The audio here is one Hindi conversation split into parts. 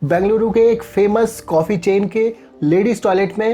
बेंगलुरु के एक फेमस कॉफी चेन के लेडीज टॉयलेट में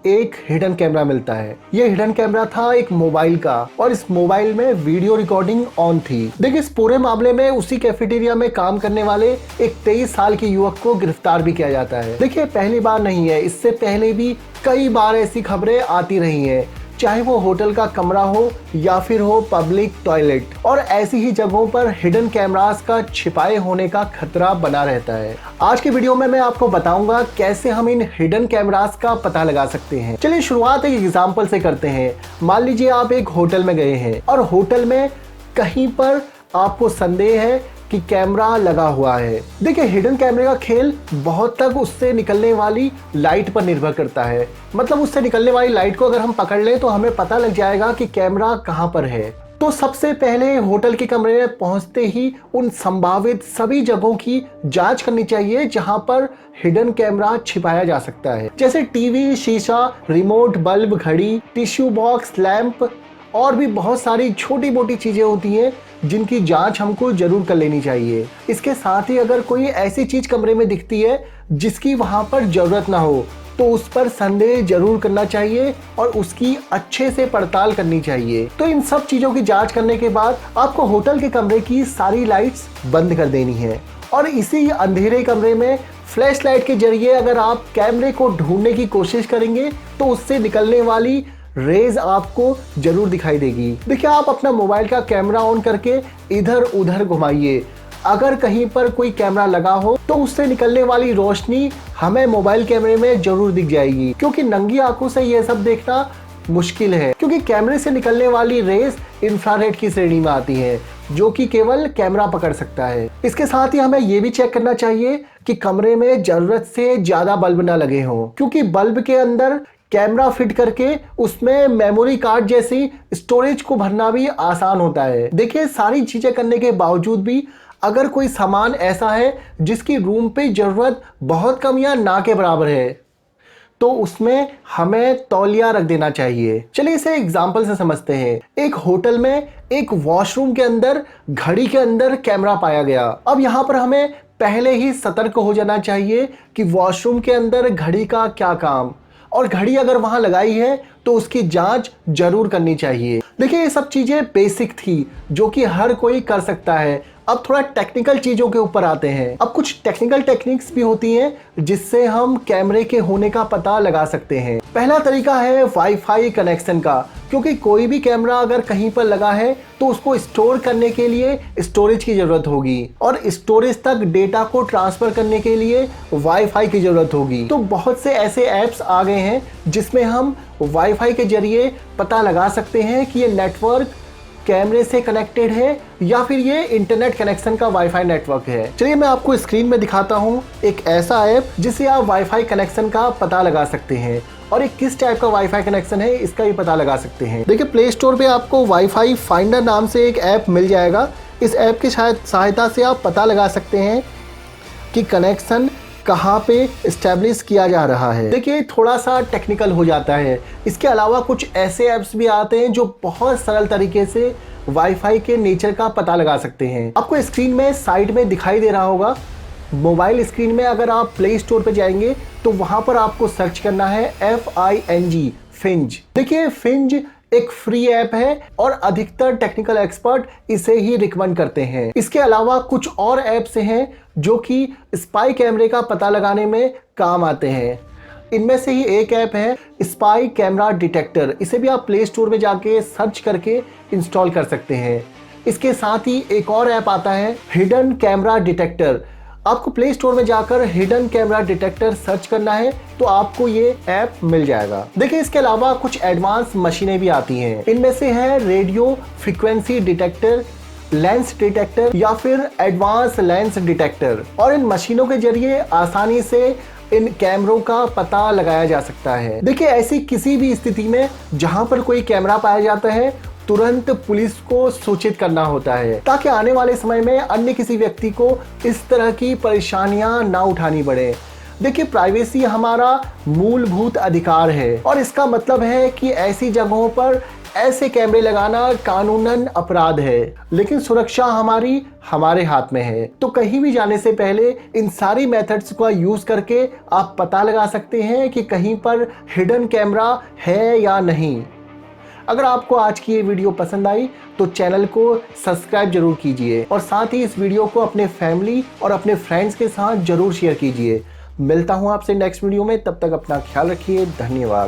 एक हिडन कैमरा मिलता है। ये हिडन कैमरा था एक मोबाइल का और इस मोबाइल में वीडियो रिकॉर्डिंग ऑन थी। देखिए, इस पूरे मामले में उसी कैफेटेरिया में काम करने वाले एक 23 साल के युवक को गिरफ्तार भी किया जाता है। देखिए, पहली बार नहीं है, इससे पहले भी कई बार ऐसी खबरें आती रही हैं, चाहे वो होटल का कमरा हो या फिर हो पब्लिक टॉयलेट, और ऐसी ही जगहों पर हिडन कैमरास का छिपाए होने का खतरा बना रहता है। आज के वीडियो में मैं आपको बताऊंगा कैसे हम इन हिडन कैमरास का पता लगा सकते हैं। चलिए शुरुआत एक एग्जांपल से करते हैं। मान लीजिए आप एक होटल में गए हैं और होटल में कहीं पर आपको संदेह है कि कैमरा लगा हुआ है। देखिए, हिडन कैमरे का खेल बहुत तक उससे निकलने वाली लाइट पर निर्भर करता है। मतलब उससे निकलने वाली लाइट को अगर हम पकड़ लें तो हमें पता लग जाएगा कि कैमरा कहां पर है। तो सबसे पहले होटल के कमरे में पहुंचते ही उन संभावित सभी जगहों की जांच करनी चाहिए जहां पर हिडन कैमरा छिपाया जा सकता है, जैसे टीवी, शीशा, रिमोट, बल्ब, घड़ी, टिश्यू बॉक्स, लैंप और भी बहुत सारी छोटी मोटी चीजें होती हैं जिनकी जांच हमको जरूर कर लेनी चाहिए। इसके साथ ही अगर कोई ऐसी चीज कमरे में दिखती है जिसकी वहां पर जरूरत ना हो तो उस पर संदेह जरूर करना चाहिए और उसकी अच्छे से पड़ताल करनी चाहिए। तो इन सब चीजों की जांच करने के बाद आपको होटल के कमरे की सारी लाइट्स बंद कर देनी है और इसी अंधेरे कमरे में फ्लैश लाइट के जरिए अगर आप कैमरे को ढूंढने की कोशिश करेंगे तो उससे निकलने वाली रेज आपको जरूर दिखाई देगी। देखिए, आप अपना मोबाइल का कैमरा ऑन करके इधर उधर घुमाइए। अगर कहीं पर कोई कैमरा लगा हो तो उससे निकलने वाली रोशनी हमें मोबाइल कैमरे में जरूर दिख जाएगी, क्योंकि नंगी आंखों से यह सब देखना मुश्किल है, क्योंकि कैमरे से निकलने वाली रेज इंफ्रारेड की श्रेणी में आती है जो कि केवल कैमरा पकड़ सकता है। इसके साथ ही हमें यह भी चेक करना चाहिए कि कमरे में जरूरत से ज्यादा बल्ब ना लगे हों, क्योंकि बल्ब के अंदर कैमरा फिट करके उसमें मेमोरी कार्ड जैसी स्टोरेज को भरना भी आसान होता है। देखिए, सारी चीजें करने के बावजूद भी अगर कोई सामान ऐसा है जिसकी रूम पे जरूरत बहुत कम या ना के बराबर है तो उसमें हमें तौलिया रख देना चाहिए। चलिए इसे एग्जांपल से समझते हैं। एक होटल में एक वॉशरूम के अंदर घड़ी के अंदर कैमरा पाया गया। अब यहाँ पर हमें पहले ही सतर्क हो जाना चाहिए कि वॉशरूम के अंदर घड़ी का क्या काम, और घड़ी अगर वहां लगाई है तो उसकी जांच जरूर करनी चाहिए। देखिए, ये सब चीजें बेसिक थी जो कि हर कोई कर सकता है। अब थोड़ा टेक्निकल चीजों के ऊपर आते हैं। अब कुछ टेक्निकल टेक्निक्स भी होती हैं जिससे हम कैमरे के होने का पता लगा सकते हैं। पहला तरीका है वाईफाई कनेक्शन का, क्योंकि कोई भी कैमरा अगर कहीं पर लगा है तो उसको स्टोर करने के लिए स्टोरेज की जरूरत होगी और स्टोरेज तक डेटा को ट्रांसफर करने के लिए वाईफाई की जरूरत होगी। तो बहुत से ऐसे ऐप्स आ गए हैं जिसमें हम वाईफाई के जरिए पता लगा सकते हैं कि ये नेटवर्क कैमरे से कनेक्टेड है या फिर ये इंटरनेट कनेक्शन का वाईफाई नेटवर्क है। चलिए मैं आपको स्क्रीन में दिखाता हूँ एक ऐसा ऐप जिससे आप वाईफाई कनेक्शन का पता लगा सकते हैं और एक किस टाइप का वाईफाई कनेक्शन है इसका भी पता लगा सकते हैं। देखिए, प्ले स्टोर पे आपको वाईफाई फाइंडर नाम से एक ऐप मिल जाएगा। इस ऐप की सहायता से आप पता लगा सकते हैं कि कनेक्शन कहाँ पे एस्टेब्लिश किया जा रहा है। देखिए, थोड़ा सा टेक्निकल हो जाता है। इसके अलावा कुछ ऐसे ऐप्स भी आते हैं जो बहुत सरल तरीके से वाईफाई के नेचर का पता लगा सकते हैं। आपको स्क्रीन में साइड में दिखाई दे रहा होगा। मोबाइल स्क्रीन में अगर आप प्ले स्टोर पे जाएंगे तो वहां पर आपको सर्च करना है FING, फिंज। देखिए, फिंज एक फ्री ऐप है और अधिकतर टेक्निकल एक्सपर्ट इसे ही रिकमेंड करते हैं। इसके अलावा कुछ और ऐप्स हैं जो कि स्पाई कैमरे का पता लगाने में काम आते हैं। इनमें से ही एक ऐप है स्पाई कैमरा डिटेक्टर। इसे भी आप प्ले स्टोर में जाके सर्च करके इंस्टॉल कर सकते हैं। इसके साथ ही एक और ऐप आता है हिडन कैमरा डिटेक्टर। आपको प्ले स्टोर में जाकर हिडन कैमरा डिटेक्टर सर्च करना है तो आपको ये ऐप मिल जाएगा। देखिए, इसके अलावा कुछ एडवांस मशीनें भी आती हैं। इनमें से है radio frequency detector, lens detector या फिर एडवांस लेंस डिटेक्टर, और इन मशीनों के जरिए आसानी से इन कैमरों का पता लगाया जा सकता है। देखिए, ऐसी किसी भी स्थिति में जहां पर कोई कैमरा पाया जाता है तुरंत पुलिस को सूचित करना होता है ताकि आने वाले समय में अन्य किसी व्यक्ति को इस तरह की परेशानियां ना उठानी पड़े। देखिए, प्राइवेसी हमारा मूलभूत अधिकार है और इसका मतलब है कि ऐसी जगहों पर ऐसे कैमरे लगाना कानूनन अपराध है, लेकिन सुरक्षा हमारे हाथ में है। तो कहीं भी जाने से पहले इन सारी मेथड्स का यूज करके आप पता लगा सकते हैं कि कहीं पर हिडन कैमरा है या नहीं। अगर आपको आज की ये वीडियो पसंद आई तो चैनल को सब्सक्राइब जरूर कीजिए और साथ ही इस वीडियो को अपने फैमिली और अपने फ्रेंड्स के साथ जरूर शेयर कीजिए। मिलता हूं आपसे नेक्स्ट वीडियो में, तब तक अपना ख्याल रखिए। धन्यवाद।